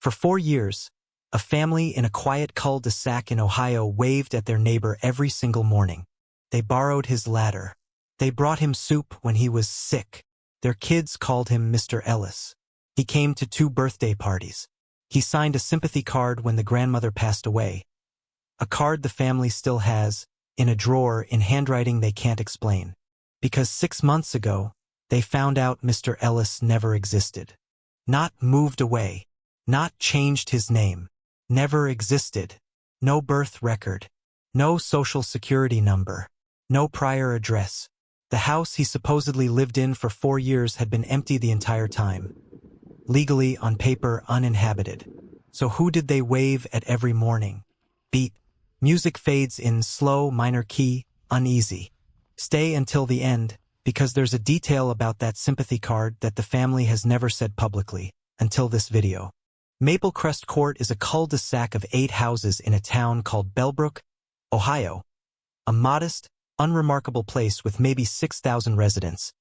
For 4 years, a family in a quiet cul-de-sac in Ohio waved at their neighbor every single morning. They borrowed his ladder. They brought him soup when he was sick. Their kids called him Mr. Ellis. He came to 2 birthday parties. He signed a sympathy card when the grandmother passed away. A card the family still has, in a drawer in handwriting they can't explain. Because 6 months ago, they found out Mr. Ellis never existed. Not moved away. Not changed his name. Never existed. No birth record. No social security number. No prior address. The house he supposedly lived in for 4 years had been empty the entire time. Legally, on paper, uninhabited. So who did they wave at every morning? Beat. Music fades in slow, minor key, uneasy. Stay until the end, because there's a detail about that sympathy card that the family has never said publicly, until this video. Maple Crest Court is a cul-de-sac of 8 houses in a town called Bellbrook, Ohio. A modest, unremarkable place with maybe 6,000 residents.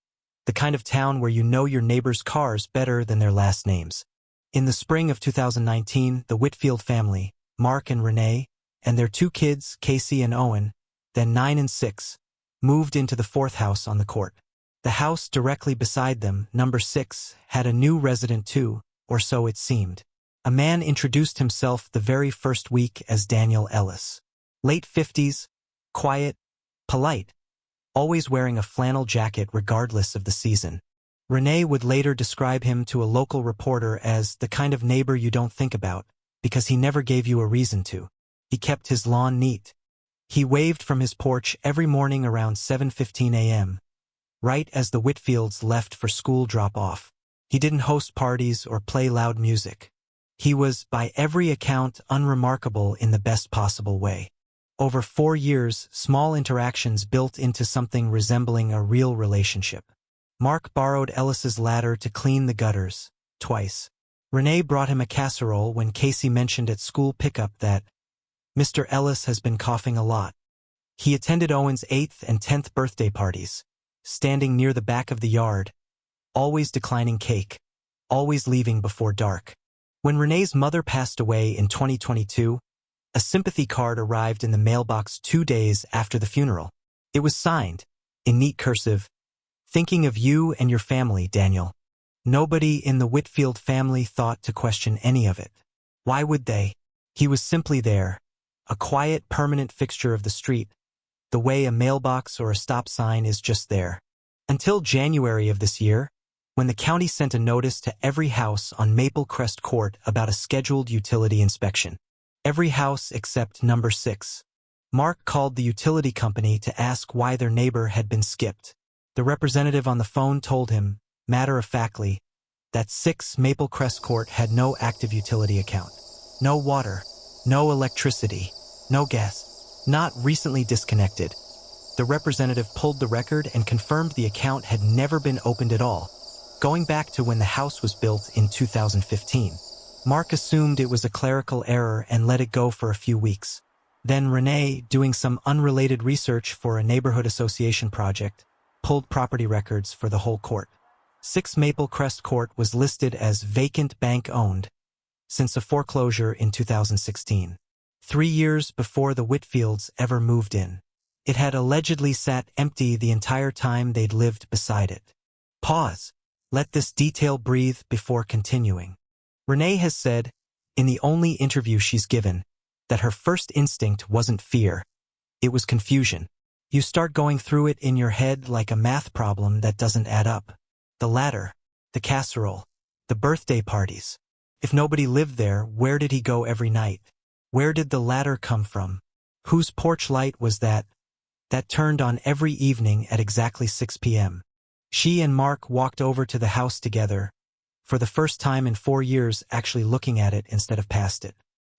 The kind of town where you know your neighbors' cars better than their last names. In the spring of 2019, the Whitfield family, Mark and Renee, and their 2 kids, Casey and Owen, then 9 and 6, moved into the 4th house on the court. The house directly beside them, number 6, had a new resident too, or so it seemed. A man introduced himself the very first week as Daniel Ellis. Late 50s, quiet, polite, always wearing a flannel jacket regardless of the season. Renee would later describe him to a local reporter as the kind of neighbor you don't think about, because he never gave you a reason to. He kept his lawn neat. He waved from his porch every morning around 7:15 a.m., right as the Whitfields left for school drop-off. He didn't host parties or play loud music. He was, by every account, unremarkable in the best possible way. Over 4 years, small interactions built into something resembling a real relationship. Mark borrowed Ellis's ladder to clean the gutters, twice. Renee brought him a casserole when Casey mentioned at school pickup that Mr. Ellis has been coughing a lot. He attended Owen's 8th and 10th birthday parties, standing near the back of the yard, always declining cake, always leaving before dark. When Renee's mother passed away in 2022, a sympathy card arrived in the mailbox 2 days after the funeral. It was signed, in neat cursive, "Thinking of you and your family, Daniel." Nobody in the Whitfield family thought to question any of it. Why would they? He was simply there, a quiet, permanent fixture of the street, the way a mailbox or a stop sign is just there. Until January of this year, when the county sent a notice to every house on Maple Crest Court about a scheduled utility inspection. Every house except number 6. Mark called the utility company to ask why their neighbor had been skipped. The representative on the phone told him, matter-of-factly, that 6 Maple Crest Court had no active utility account. No water, no electricity, no gas, not recently disconnected. The representative pulled the record and confirmed the account had never been opened at all, going back to when the house was built in 2015. Mark assumed it was a clerical error and let it go for a few weeks. Then Renee, doing some unrelated research for a neighborhood association project, pulled property records for the whole court. 6 Maple Crest Court was listed as vacant bank-owned since a foreclosure in 2016, 3 years before the Whitfields ever moved in. It had allegedly sat empty the entire time they'd lived beside it. Pause. Let this detail breathe before continuing. Renee has said, in the only interview she's given, that her first instinct wasn't fear. It was confusion. You start going through it in your head like a math problem that doesn't add up. The ladder, the casserole, the birthday parties. If nobody lived there, where did he go every night? Where did the ladder come from? Whose porch light was that turned on every evening at exactly 6 p.m.? She and Mark walked over to the house together, for the first time in 4 years actually looking at it instead of past it.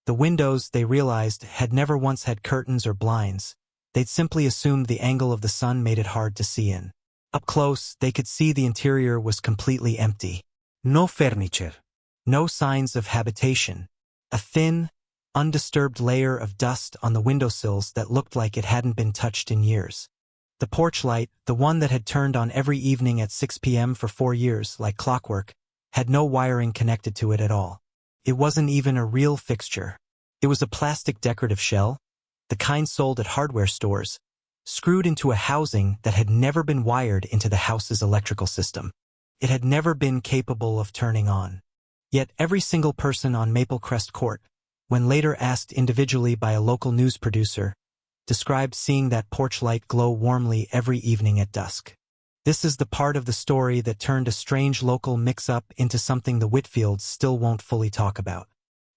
The windows, they realized, had never once had curtains or blinds. They'd simply assumed the angle of the sun made it hard to see in. Up close, they could see the interior was completely empty. No furniture. No signs of habitation. A thin, undisturbed layer of dust on the windowsills that looked like it hadn't been touched in years. The porch light, the one that had turned on every evening at 6 p.m. for 4 years, like clockwork, had no wiring connected to it at all. It wasn't even a real fixture. It was a plastic decorative shell, the kind sold at hardware stores, screwed into a housing that had never been wired into the house's electrical system. It had never been capable of turning on. Yet every single person on Maplecrest Court, when later asked individually by a local news producer, described seeing that porch light glow warmly every evening at dusk. This is the part of the story that turned a strange local mix-up into something the Whitfields still won't fully talk about.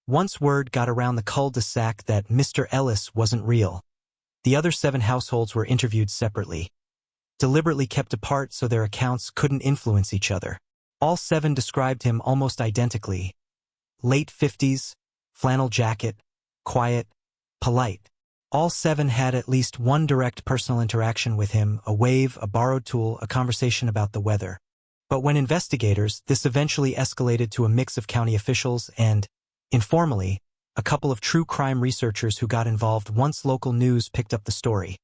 Once word got around the cul-de-sac that Mr. Ellis wasn't real, the other 7 households were interviewed separately, deliberately kept apart so their accounts couldn't influence each other. All 7 described him almost identically. Late 50s, flannel jacket, quiet, polite. All 7 had at least one direct personal interaction with him, a wave, a borrowed tool, a conversation about the weather. But when investigators, this eventually escalated to a mix of county officials and, informally, a couple of true crime researchers who got involved once local news picked up the story.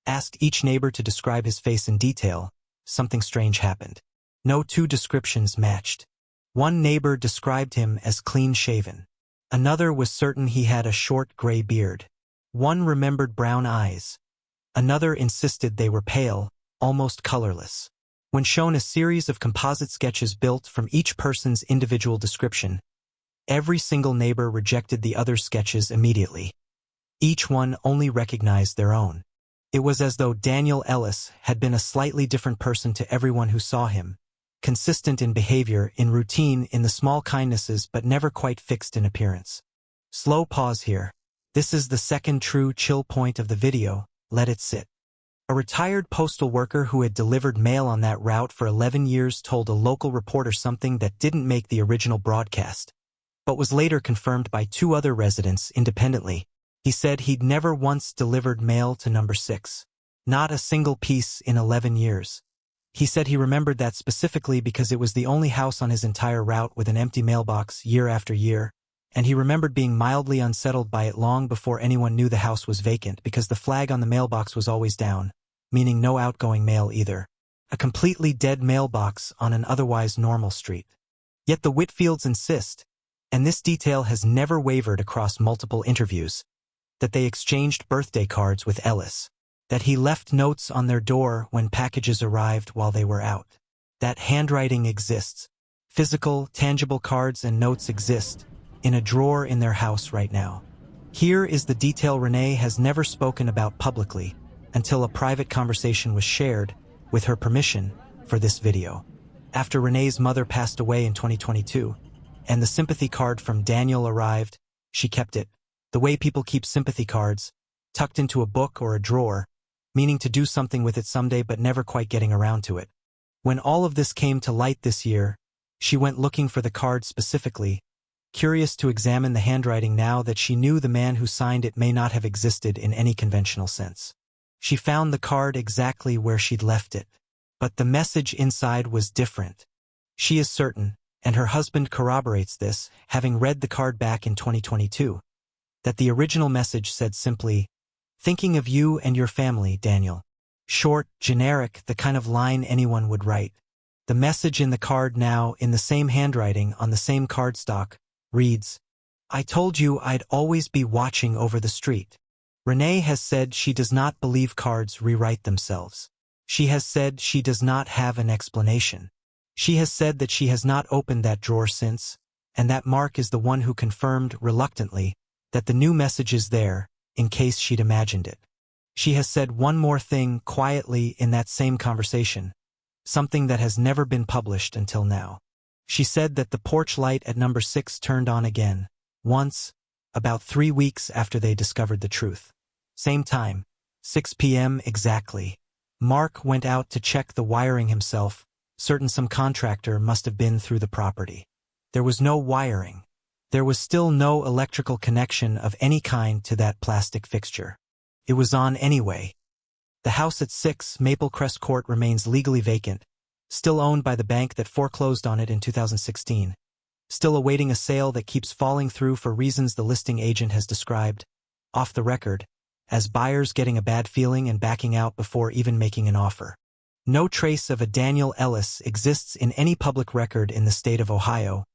Asked each neighbor to describe his face in detail, something strange happened. No 2 descriptions matched. One neighbor described him as clean-shaven. Another was certain he had a short gray beard. One remembered brown eyes. Another insisted they were pale, almost colorless. When shown a series of composite sketches built from each person's individual description, every single neighbor rejected the other sketches immediately. Each one only recognized their own. It was as though Daniel Ellis had been a slightly different person to everyone who saw him, consistent in behavior, in routine, in the small kindnesses, but never quite fixed in appearance. Slow pause here. This is the second true chill point of the video, let it sit. A retired postal worker who had delivered mail on that route for 11 years told a local reporter something that didn't make the original broadcast, but was later confirmed by 2 other residents independently. He said he'd never once delivered mail to number 6. Not a single piece in 11 years. He said he remembered that specifically because it was the only house on his entire route with an empty mailbox year after year, and he remembered being mildly unsettled by it long before anyone knew the house was vacant because the flag on the mailbox was always down, meaning no outgoing mail either. A completely dead mailbox on an otherwise normal street. Yet the Whitfields insist, and this detail has never wavered across multiple interviews, that they exchanged birthday cards with Ellis, that he left notes on their door when packages arrived while they were out. That handwriting exists. Physical, tangible cards and notes exist, in a drawer in their house right now. Here is the detail Renee has never spoken about publicly until a private conversation was shared, with her permission, for this video. After Renee's mother passed away in 2022, and the sympathy card from Daniel arrived, she kept it, the way people keep sympathy cards, tucked into a book or a drawer, meaning to do something with it someday but never quite getting around to it. When all of this came to light this year, she went looking for the card specifically, curious to examine the handwriting now that she knew the man who signed it may not have existed in any conventional sense. She found the card exactly where she'd left it. But the message inside was different. She is certain, and her husband corroborates this, having read the card back in 2022, that the original message said simply, "Thinking of you and your family, Daniel." Short, generic, the kind of line anyone would write. The message in the card now, in the same handwriting on the same cardstock, reads, "I told you I'd always be watching over the street." Renee has said she does not believe cards rewrite themselves. She has said she does not have an explanation. She has said that she has not opened that drawer since, and that Mark is the one who confirmed, reluctantly, that the new message is there, in case she'd imagined it. She has said one more thing quietly in that same conversation, something that has never been published until now. She said that the porch light at number 6 turned on again, once, about 3 weeks after they discovered the truth. Same time, 6 p.m. exactly. Mark went out to check the wiring himself, certain some contractor must have been through the property. There was no wiring. There was still no electrical connection of any kind to that plastic fixture. It was on anyway. The house at 6 Maplecrest Court remains legally vacant, still owned by the bank that foreclosed on it in 2016, still awaiting a sale that keeps falling through for reasons the listing agent has described, off the record, as buyers getting a bad feeling and backing out before even making an offer. No trace of a Daniel Ellis exists in any public record in the state of Ohio,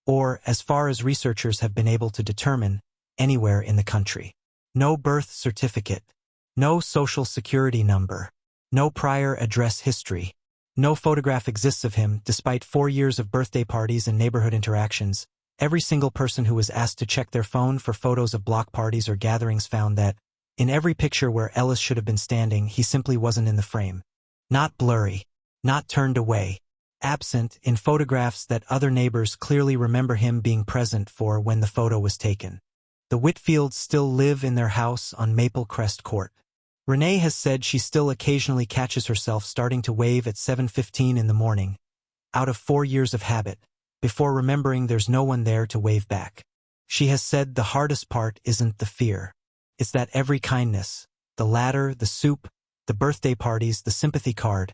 or, as far as researchers have been able to determine, anywhere in the country. No birth certificate, no social security number, no prior address history. No photograph exists of him, despite 4 years of birthday parties and neighborhood interactions. Every single person who was asked to check their phone for photos of block parties or gatherings found that, in every picture where Ellis should have been standing, he simply wasn't in the frame. Not blurry, not turned away. Absent in photographs that other neighbors clearly remember him being present for when the photo was taken. The Whitfields still live in their house on Maple Crest Court. Renee has said she still occasionally catches herself starting to wave at 7:15 in the morning, out of 4 years of habit, before remembering there's no one there to wave back. She has said the hardest part isn't the fear. It's that every kindness, the ladder, the soup, the birthday parties, the sympathy card,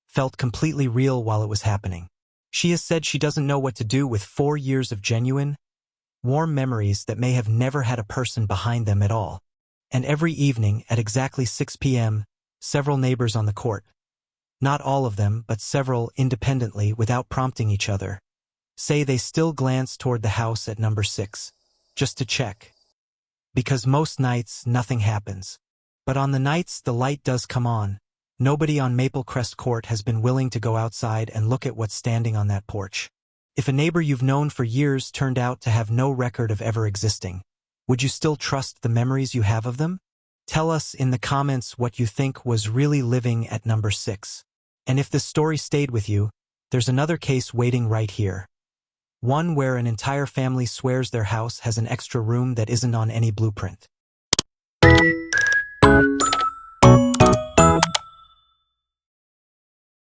felt completely real while it was happening. She has said she doesn't know what to do with 4 years of genuine, warm memories that may have never had a person behind them at all. And every evening at exactly 6 p.m., several neighbors on the court, not all of them, but several independently without prompting each other, say they still glance toward the house at number 6, just to check. Because most nights nothing happens. But on the nights the light does come on, nobody on Maple Crest Court has been willing to go outside and look at what's standing on that porch. If a neighbor you've known for years turned out to have no record of ever existing, would you still trust the memories you have of them? Tell us in the comments what you think was really living at number 6. And if this story stayed with you, there's another case waiting right here. One where an entire family swears their house has an extra room that isn't on any blueprint.